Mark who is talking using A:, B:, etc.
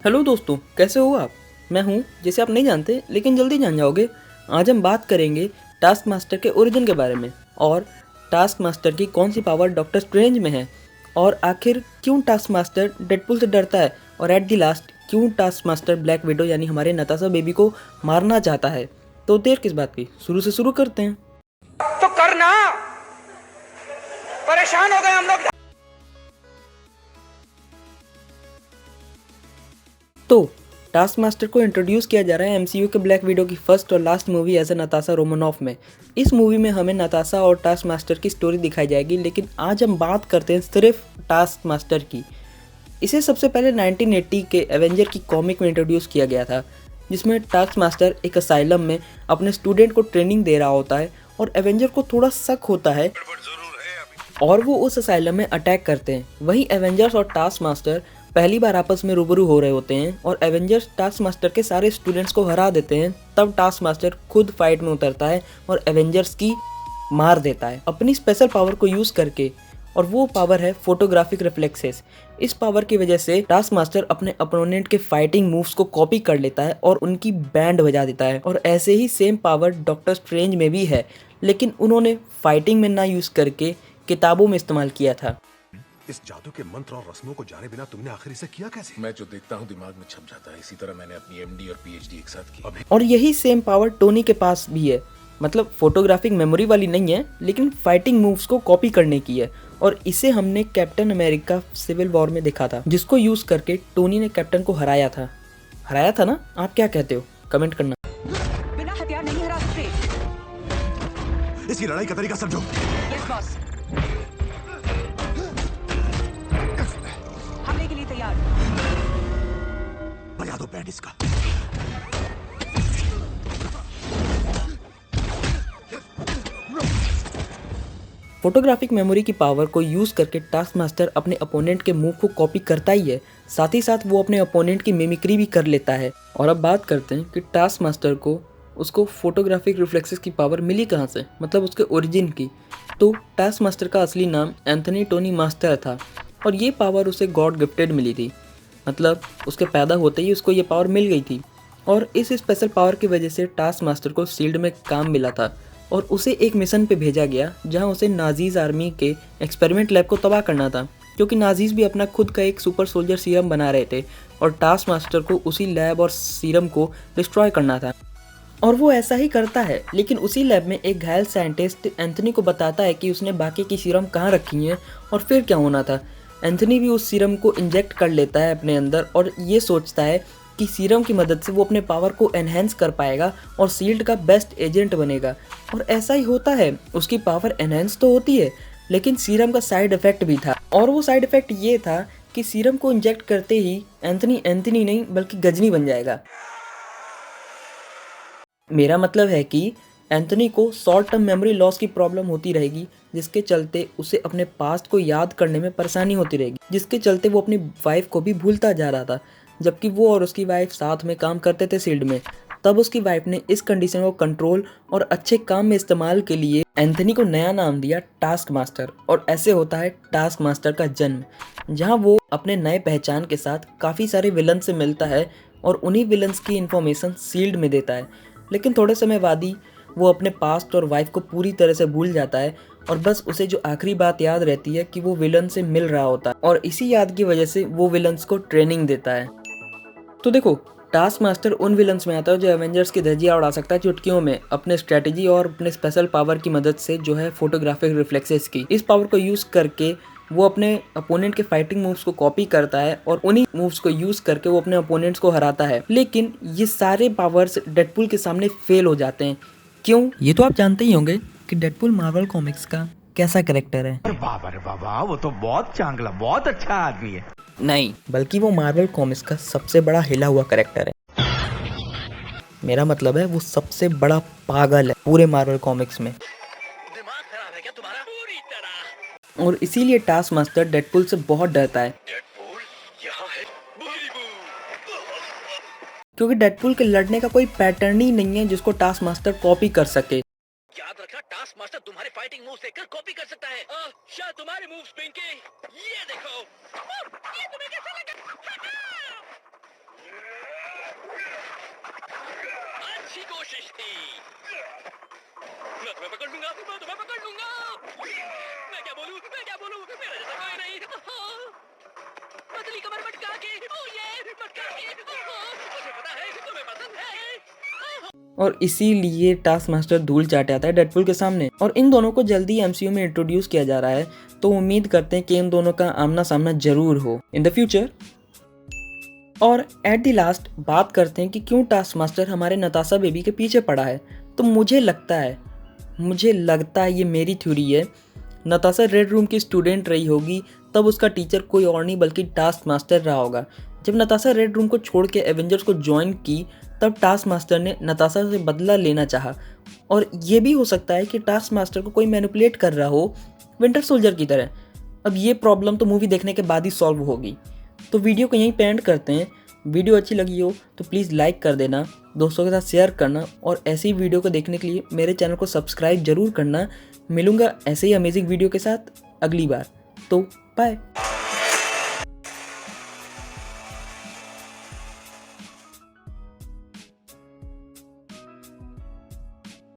A: Hello दोस्तों, कैसे हो आप। मैं हूं जिसे आप नहीं जानते लेकिन जल्दी जान जाओगे। आज हम बात करेंगे टास्क मास्टर के ओरिजिन के बारे में और टास्क मास्टर की कौन सी पावर डॉक्टर स्ट्रेंज में है और आखिर क्यों टास्क मास्टर डेडपुल से डरता है और एट द लास्ट क्यों टास्क मास्टर ब्लैक विडो यानी हमारे नताशा बेबी को मारना चाहता है। तो देर किस बात की, शुरू से शुरू करते हैं।
B: तो करना परेशान हो गए हम लोग।
A: तो टास्क मास्टर को इंट्रोड्यूस किया जा रहा है एमसीयू के ब्लैक विडो की फर्स्ट और last movie as a Natasha Romanoff में। इस मूवी में हमें नताशा और टास्क मास्टर की स्टोरी दिखाई जाएगी, लेकिन आज हम बात करते हैं सिर्फ टास्क मास्टर की। इसे सबसे पहले 1980 के एवेंजर की कॉमिक में इंट्रोड्यूस किया गया था, जिसमें टास्क मास्टर एक असाइलम में अपने स्टूडेंट को ट्रेनिंग दे रहा होता है और एवेंजर को थोड़ा शक होता है और वो उस असाइलम में अटैक करते हैं। वहीं एवेंजर्स और टास्क मास्टर पहली बार आपस में रूबरू हो रहे होते हैं और एवेंजर्स टास्क मास्टर के सारे स्टूडेंट्स को हरा देते हैं। तब टास्क मास्टर खुद फाइट में उतरता है और एवेंजर्स की मार देता है अपनी स्पेशल पावर को यूज करके, और वो पावर है फोटोग्राफिक रिफ्लेक्सेस। इस पावर की वजह से टास्क मास्टर अपने अपोनेंट के फाइटिंग मूव्स को कॉपी कर लेता है और उनकी बैंड बजा देता है। और ऐसे ही सेम पावर डॉक्टर स्ट्रेंज में भी है, लेकिन उन्होंने फाइटिंग में ना यूज करके किताबों में इस्तेमाल किया था।
C: इस जादू के मंत्र और रस्मों को जाने बिना तुमने आखिर इसे किया कैसे?
D: मैं जो देखता हूँ दिमाग में छप जाता है। इसी तरह मैंने अपनी एमडी और पीएचडी एक साथ की।
A: और यही सेम पावर टोनी के पास भी है, मतलब फोटोग्राफिक मेमोरी वाली नहीं है, लेकिन फाइटिंग मूव्स को कॉपी करने की है। और इसे हमने कैप्टन अमेरिका सिविल वॉर में देखा था, जिसको यूज करके टोनी ने कैप्टन को हराया था ना। आप क्या कहते हो, कमेंट करना।
E: बिना हथियार नहीं हरा सकते।
C: इसकी लड़ाई का तरीका समझो।
E: Yes boss. हमले के लिए तैयार।
C: बजा दो बैंड इसका।
A: फोटोग्राफिक मेमोरी की पावर को यूज करके टास्क मास्टर अपने अपोनेंट के मूव को कॉपी करता ही है, साथ ही साथ वो अपने अपोनेंट की मिमिक्री भी कर लेता है। और अब बात करते हैं कि टास्क मास्टर को उसको फोटोग्राफिक रिफ्लेक्सेस की पावर मिली कहाँ से, मतलब उसके ओरिजिन की। तो टास्क मास्टर का असली नाम एंथनी टोनी मास्टर था और ये पावर उसे गॉड गिफ्टेड मिली थी, मतलब उसके पैदा होते ही उसको ये पावर मिल गई थी। और इस स्पेशल पावर की वजह से टास्क मास्टर को शील्ड में काम मिला था और उसे एक मिशन पे भेजा गया जहां उसे नाजीज आर्मी के एक्सपेरिमेंट लैब को तबाह करना था, क्योंकि नाजीज भी अपना खुद का एक सुपर सोल्जर सीरम बना रहे थे और टास्क मास्टर को उसी लैब और सीरम को डिस्ट्रॉय करना था। और वो ऐसा ही करता है, लेकिन उसी लैब में एक घायल साइंटिस्ट एंथनी को बताता है कि उसने बाकी की सीरम कहाँ रखी हैं और फिर क्या होना था। एंथनी भी उस सीरम को इंजेक्ट कर लेता है अपने अंदर और ये सोचता है कि सीरम की मदद से वो अपने पावर को एनहेंस कर पाएगा और शील्ड का बेस्ट एजेंट बनेगा। और ऐसा ही होता है, उसकी पावर एनहेंस तो होती है, लेकिन सीरम का साइड इफेक्ट भी था। और वो साइड इफेक्ट ये था कि सीरम को इंजेक्ट करते ही एंथनी नहीं बल्कि गजनी बन जाएगा। मेरा मतलब है कि एंथनी को शॉर्ट टर्म मेमोरी लॉस की प्रॉब्लम होती रहेगी, जिसके चलते उसे अपने पास्ट को याद करने में परेशानी होती रहेगी, जिसके चलते वो अपनी वाइफ को भी भूलता जा रहा था। जबकि वो और उसकी वाइफ साथ में काम करते थे शील्ड में। तब उसकी वाइफ ने इस कंडीशन को कंट्रोल और अच्छे काम में इस्तेमाल के लिए एंथनी को नया नाम दिया टास्क मास्टर। और ऐसे होता है टास्क मास्टर का जन्म, जहां वो अपने नए पहचान के साथ काफ़ी सारे विलन से मिलता है और उन्हीं विलन्स की इन्फॉर्मेशन शील्ड में देता है। लेकिन थोड़े समय बाद ही वो अपने पास्ट और वाइफ को पूरी तरह से भूल जाता है और बस उसे जो आखिरी बात याद रहती है कि वो विलन से मिल रहा होता है, और इसी याद की वजह से वो विलन्स को ट्रेनिंग देता है। तो देखो, टास्क मास्टर उन विलन्स में आता है जो एवेंजर्स की धज्जियां उड़ा सकता है चुटकियों में अपने स्ट्रेटजी और अपने स्पेशल पावर की मदद से, जो है फोटोग्राफिक रिफ्लेक्सेस की। इस पावर को यूज करके वो अपने अपोनेंट के फाइटिंग मूव्स को कॉपी करता है और उन्हीं मूव्स को यूज करके वो अपने अपोनेंट्स को हराता है। लेकिन ये सारे पावर्स डेडपुल के सामने फेल हो जाते हैं। क्यों? ये तो आप जानते ही होंगे कि डेडपुल मार्वल कॉमिक्स का कैसा कैरेक्टर है।
F: अरे वाह, वो तो बहुत चांगला, बहुत अच्छा आदमी है।
A: नहीं, बल्कि वो मार्वल कॉमिक्स का सबसे बड़ा हिला हुआ कैरेक्टर है। मेरा मतलब है वो सबसे बड़ा पागल है पूरे मार्वल कॉमिक्स में।
B: दिमाग खराब है क्या तुम्हारा? पूरी तरह।
A: और इसीलिए टास्क मास्टर डेडपुल से बहुत डरता है,
B: डेडपूल यहाँ है।
A: क्योंकि डेडपुल के लड़ने का कोई पैटर्न ही नहीं है जिसको टास्क मास्टर कॉपी कर सके।
B: याद रखना, टास्क मास्टर तुम्हारे फाइटिंग मूव्स देखकर कॉपी कर सकता है। शायद तुम्हारे मूव्स पिंकी। ये देखो। ये तुम्हें कैसा लगा? अच्छी कोशिश थी। मैं तुम्हें पकड़ लूंगा, मैं तुम्हें पकड़ लूंगा। मैं क्या बोलूं, मेरा जैसा कोई नहीं। पतली कमर मटका के, ओ ये मटका के, मुझे पता है तुम्हें पसंद है।
A: और इसीलिए टास्क मास्टर धूल चाटे आता है डेडपूल के सामने। और इन दोनों को जल्दी एमसीयू में इंट्रोड्यूस किया जा रहा है, तो उम्मीद करते हैं कि इन दोनों का आमना सामना जरूर हो इन द फ्यूचर। और एट द लास्ट बात करते हैं कि क्यों टास्क मास्टर हमारे नताशा बेबी के पीछे पड़ा है। तो मुझे लगता है ये मेरी थ्योरी है, नताशा रेड रूम की स्टूडेंट रही होगी, तब उसका टीचर कोई और नहीं बल्कि टास्क मास्टर रहा होगा। जब नताशा रेड रूम को छोड़ के एवेंजर्स को ज्वाइन की, तब टास्क मास्टर ने नताशा से बदला लेना चाहा। और ये भी हो सकता है कि टास्क मास्टर को कोई मैनिपुलेट कर रहा हो विंटर सोल्जर की तरह। अब ये प्रॉब्लम तो मूवी देखने के बाद ही सॉल्व होगी। तो वीडियो को यहीं पे एंड करते हैं। वीडियो अच्छी लगी हो तो प्लीज़ लाइक कर देना, दोस्तों के साथ शेयर करना, और ऐसी वीडियो को देखने के लिए मेरे चैनल को सब्सक्राइब जरूर करना। मिलूंगा ऐसे ही अमेजिंग वीडियो के साथ अगली बार। तो बाय।